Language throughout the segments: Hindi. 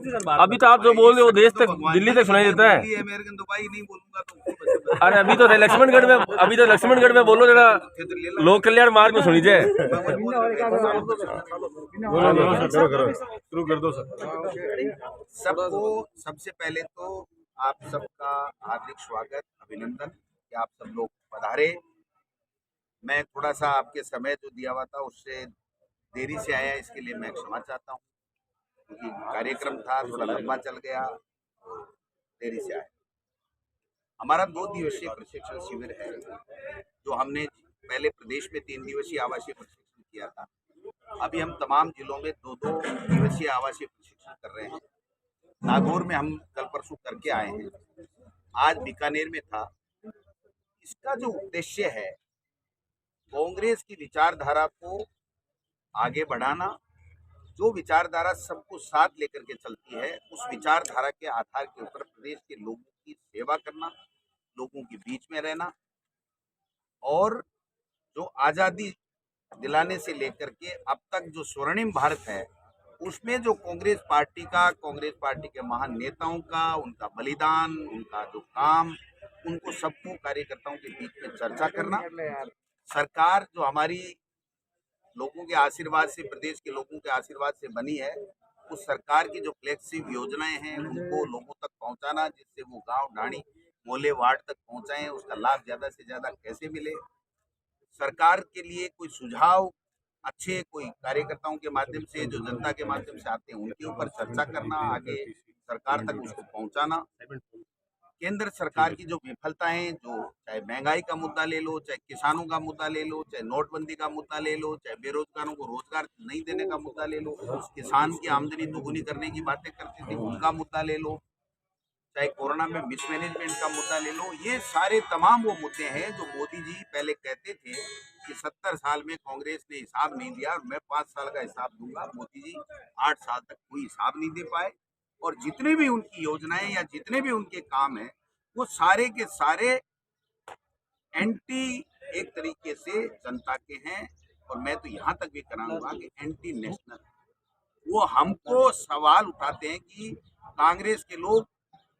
अभी तो आप जो बोल रहे हो देश तक दिल्ली तक सुनाई देता है। अमेरिकन दुबई नहीं बोलूंगा तो अरे अभी तो लक्ष्मणगढ़ में बोलो जरा लोक कल्याण मार्ग में सुनी जाए। शुरू कर दो सर। सबको सबसे पहले तो आप सबका हार्दिक स्वागत, अभिनंदन कि आप सब लोग पधारे। मैं थोड़ा सा आपके समय जो दिया हुआ था उससे देरी से आया, इसके लिए मैं क्षमा चाहता हूँ, क्योंकि कार्यक्रम था थोड़ा लंबा चल गया, देरी से आया। हमारा 2 दिवसीय प्रशिक्षण शिविर है जो हमने पहले प्रदेश में 3 दिवसीय आवासीय प्रशिक्षण किया था। अभी हम तमाम जिलों में 2-2 दिवसीय आवासीय प्रशिक्षण कर रहे हैं। नागौर में हम कल परसों करके आए हैं, आज बीकानेर में था। इसका जो उद्देश्य है कांग्रेस की विचारधारा को आगे बढ़ाना, जो विचारधारा सबको साथ लेकर के चलती है, उस विचारधारा के आधार के ऊपर प्रदेश के लोगों की सेवा करना, लोगों के बीच में रहना, और जो आज़ादी दिलाने से लेकर के अब तक जो स्वर्णिम भारत है उसमें जो कांग्रेस पार्टी के महान नेताओं का, उनका बलिदान, उनका जो काम, उनको सबको कार्यकर्ताओं के बीच में चर्चा करना। सरकार जो हमारी लोगों के आशीर्वाद से, प्रदेश के लोगों के आशीर्वाद से बनी है, उस सरकार की जो फ्लैगशिप योजनाएं हैं उनको लोगों तक पहुंचाना, जिससे वो गांव ढाणी मोहल्ले वार्ड तक पहुंचाएं, उसका लाभ ज्यादा से ज्यादा कैसे मिले। सरकार के लिए कोई सुझाव अच्छे कोई कार्यकर्ताओं के माध्यम से, जो जनता के माध्यम से आते हैं, उनके ऊपर चर्चा करना, आगे सरकार तक उसको पहुंचाना। केंद्र सरकार की जो विफलताएं, जो चाहे महंगाई का मुद्दा ले लो, चाहे किसानों का मुद्दा ले लो, चाहे नोटबंदी का मुद्दा ले लो, चाहे बेरोजगारों को रोजगार नहीं देने का मुद्दा ले लो, किसान की आमदनी दोगुनी करने की बातें करते थे उनका मुद्दा ले लो, चाहे कोरोना में मिसमैनेजमेंट का मुद्दा ले लो, ये सारे तमाम वो मुद्दे हैं जो मोदी जी पहले कहते थे कि 70 साल में कांग्रेस ने हिसाब नहीं दिया और मैं 5 साल का हिसाब दूंगा। मोदी जी 8 साल तक कोई हिसाब नहीं दे पाए, और जितने भी उनकी योजनाएं या जितने भी उनके काम हैं वो सारे के सारे एंटी एक तरीके से जनता के हैं, और मैं तो यहाँ तक भी कराऊंगा कि एंटी नेशनल। वो हमको सवाल उठाते हैं कि कांग्रेस के लोग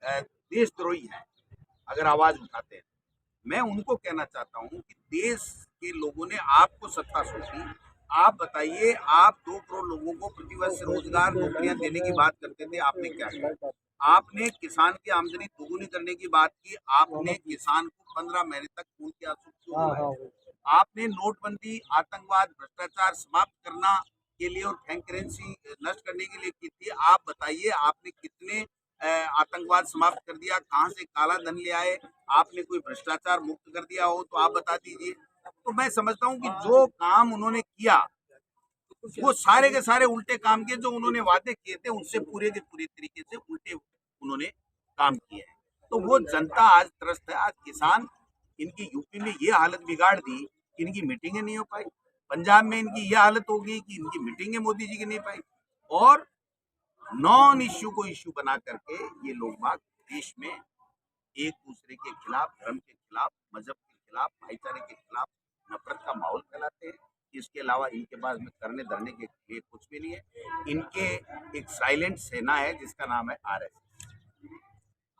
देशद्रोही हैं अगर आवाज उठाते हैं। मैं उनको कहना चाहता हूं कि देश के लोगों ने आपको सत्ता सौंपी, आप बताइए, आप 2 करोड़ लोगों को प्रतिवर्ष रोजगार नौकरियां देने की बात करते थे, आपने क्या किया? आपने किसान की आमदनी दोगुनी करने की बात की, आपने किसान को 15 महीने तक खून के आंसू क्यों बहाए? आपने नोटबंदी, आतंकवाद, भ्रष्टाचार समाप्त करना के लिए और बैंक करेंसी नष्ट करने के लिए की थी। आप बताइए, आपने कितने आतंकवाद समाप्त कर दिया? कहाँ से काला धन ले आए? आपने कोई भ्रष्टाचार मुक्त कर दिया हो तो आप बता दीजिए। तो मैं समझता हूँ कि जो काम उन्होंने किया वो सारे के सारे उल्टे काम किए, जो उन्होंने वादे किए थे उनसे पूरे के पूरे तरीके से उल्टे उन्होंने काम किए हैं। तो वो जनता आज त्रस्त है। आज किसान, इनकी यूपी में ये हालत बिगाड़ दी कि इनकी मीटिंगें नहीं हो पाई, पंजाब में इनकी ये हालत हो गई कि इनकी मीटिंगें मोदी जी की नहीं पाई, और नॉन इश्यू को इश्यू बना करके ये लोग बाग देश में एक दूसरे के खिलाफ, धर्म के खिलाफ, मजहब के खिलाफ, भाईचारे के खिलाफ नफरत का माहौल फैलाते हैं। इसके अलावा इनके पास में करने धरने के लिए कुछ भी नहीं है। इनके एक साइलेंट सेना है जिसका नाम है आरएसएस।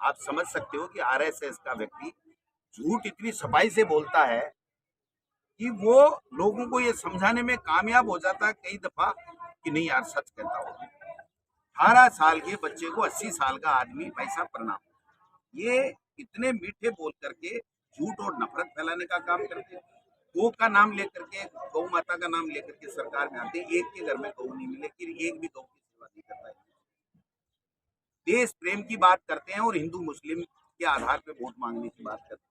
आप समझ सकते हो कि आरएसएस का व्यक्ति झूठ इतनी सफाई से बोलता है कि वो लोगों को ये समझाने में कामयाब हो जाता है कई दफा कि नहीं यार सच कहता हूँ। 18 साल के बच्चे को 80 साल का आदमी पैसा प्रणाम, ये इतने मीठे बोल करके झूठ और नफरत फैलाने का काम करते हैं। गौ का नाम लेकर के, गौ माता का नाम लेकर के सरकार में आते हैं, एक के घर में गौ नहीं मिले कि एक भी गौ की सेवा नहीं करता है। देश प्रेम की बात करते हैं और हिंदू मुस्लिम के आधार पर वोट मांगने की बात करते हैं।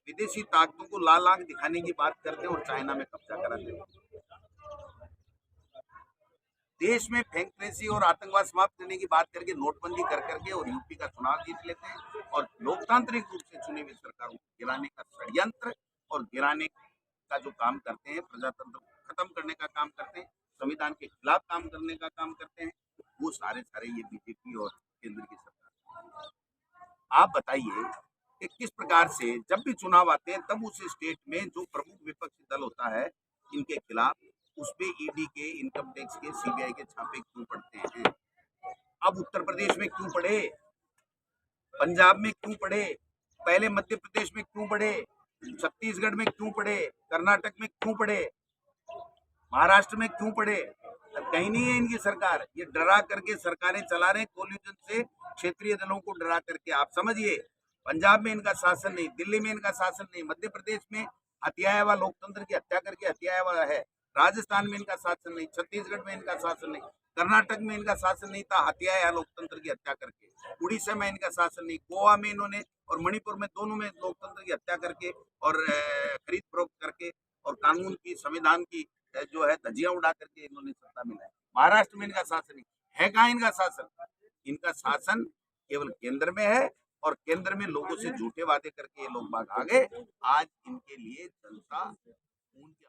विदेशी ताकतों को लाल आंख दिखाने की बात करते हैं और चाइना में कब्जा कराते हैं। देश में बैंक करेंसी और आतंकवाद समाप्त करने की बात करके नोटबंदी कर करके और यूपी का चुनाव जीत लेते हैं, और लोकतांत्रिक रूप से चुनी हुई सरकारों को गिराने का षड्यंत्र और गिराने का जो काम करते हैं, प्रजातंत्र को खत्म करने का काम करते हैं, संविधान के खिलाफ काम करने का काम करते हैं, वो सारे ये बीजेपी और केंद्र की सरकार। आप बताइए कि किस प्रकार से जब भी चुनाव आते हैं तब उस स्टेट में जो प्रमुख विपक्षी दल होता है इनके खिलाफ उसपे ईडी के, इनकम टैक्स के, सीबीआई के छापे क्यों पड़ते हैं? अब उत्तर प्रदेश में क्यों पड़े, पंजाब में क्यों पड़े, पहले मध्य प्रदेश में क्यों पड़े, छत्तीसगढ़ में क्यों पड़े, कर्नाटक में क्यों पड़े, महाराष्ट्र में क्यों पड़े? कहीं नहीं है इनकी सरकार। ये डरा करके सरकारें चला रहे हैं, कोल्यूजन से क्षेत्रीय दलों को डरा करके। आप समझिए, पंजाब में इनका शासन नहीं, दिल्ली में इनका शासन नहीं, मध्य प्रदेश में हत्याया हुआ, लोकतंत्र की हत्या करके हत्याया हुआ है, राजस्थान में इनका शासन नहीं, छत्तीसगढ़ में इनका शासन नहीं, कर्नाटक में इनका शासन नहीं था, हत्याया लोकतंत्र की हत्या करके, उड़ीसा में इनका शासन नहीं, गोवा में इन्होंने और मणिपुर में, दोनों में लोकतंत्र की हत्या करके और खरीद फरोख्त करके और कानून की, संविधान की जो है धज्जियां उड़ा करके इन्होंने सत्ता मिला है। महाराष्ट्र में इनका शासन नहीं है। कहाँ इनका शासन? इनका शासन केवल केंद्र में है और केंद्र में लोगों से झूठे वादे करके ये लोग भाग आ गए। आज इनके लिए जनता खून की